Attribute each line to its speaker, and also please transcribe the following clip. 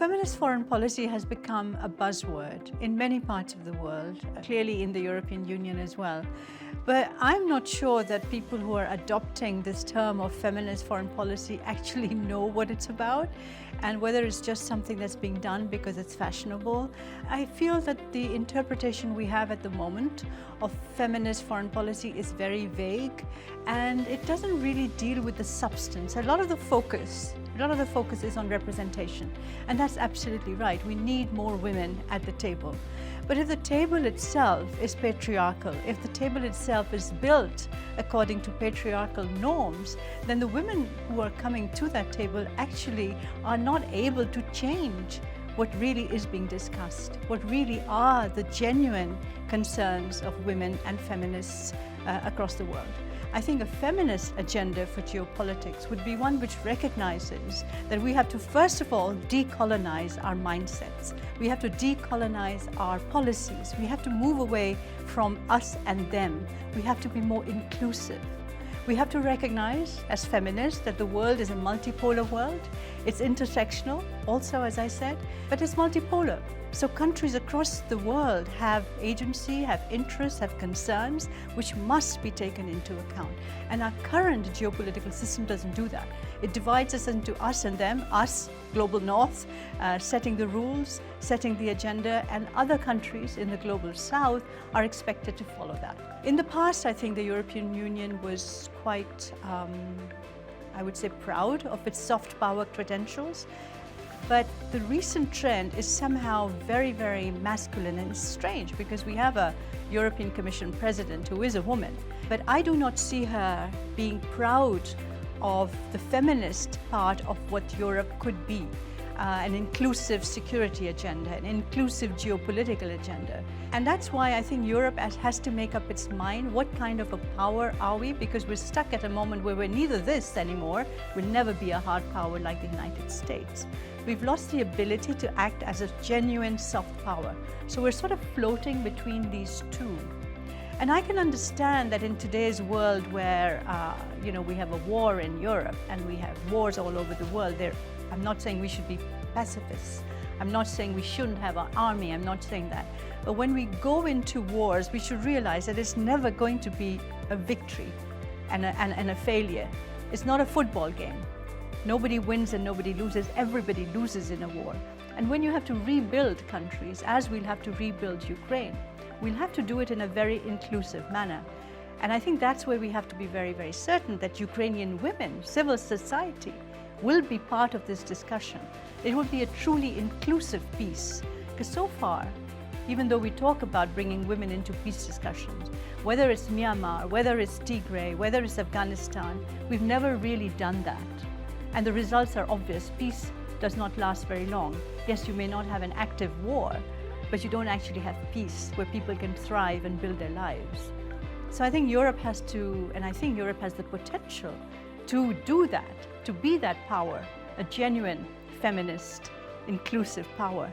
Speaker 1: Feminist foreign policy has become a buzzword in many parts of the world, clearly in the European Union as well. But I'm not sure that people who are adopting this term of feminist foreign policy actually know what it's about and whether it's just something that's being done because it's fashionable. I feel that the interpretation we have at the moment of feminist foreign policy is very vague and it doesn't really deal with the substance. A lot of the focus is on representation, and that's absolutely right. We need more women at the table. But if the table itself is patriarchal, if the table itself is built according to patriarchal norms, then the women who are coming to that table actually are not able to change what really is being discussed, what really are the genuine concerns of women and feminists across the world. I think a feminist agenda for geopolitics would be one which recognizes that we have to, first of all, decolonize our mindsets. We have to decolonize our policies. We have to move away from us and them. We have to be more inclusive. We have to recognize, as feminists, that the world is a multipolar world. It's intersectional, also, as I said, but it's multipolar. So countries across the world have agency, have interests, have concerns, which must be taken into account. And our current geopolitical system doesn't do that. It divides us into us and them, us, global north, setting the rules, setting the agenda, and other countries in the global south are expected to follow that. In the past, I think the European Union was quite, I would say, proud of its soft power credentials. But the recent trend is somehow very, very masculine, and it's strange because we have a European Commission president who is a woman. But I do not see her being proud of the feminist part of what Europe could be. An inclusive security agenda, an inclusive geopolitical agenda. And that's why I think Europe has to make up its mind, what kind of a power are we? Because we're stuck at a moment where we're neither this anymore, we'll never be a hard power like the United States. We've lost the ability to act as a genuine soft power. So we're sort of floating between these two. And I can understand that in today's world where we have a war in Europe and we have wars all over the world, I'm not saying we should be pacifists. I'm not saying we shouldn't have an army. I'm not saying that. But when we go into wars, we should realize that it's never going to be a victory and a failure. It's not a football game. Nobody wins and nobody loses. Everybody loses in a war. And when you have to rebuild countries, as we'll have to rebuild Ukraine, we'll have to do it in a very inclusive manner. And I think that's where we have to be very, very certain that Ukrainian women, civil society, will be part of this discussion. It will be a truly inclusive peace. Because so far, even though we talk about bringing women into peace discussions, whether it's Myanmar, whether it's Tigray, whether it's Afghanistan, we've never really done that. And the results are obvious. Peace does not last very long. Yes, you may not have an active war, but you don't actually have peace where people can thrive and build their lives. So I think Europe has to, and I think Europe has the potential to do that, to be that power, a genuine feminist, inclusive power.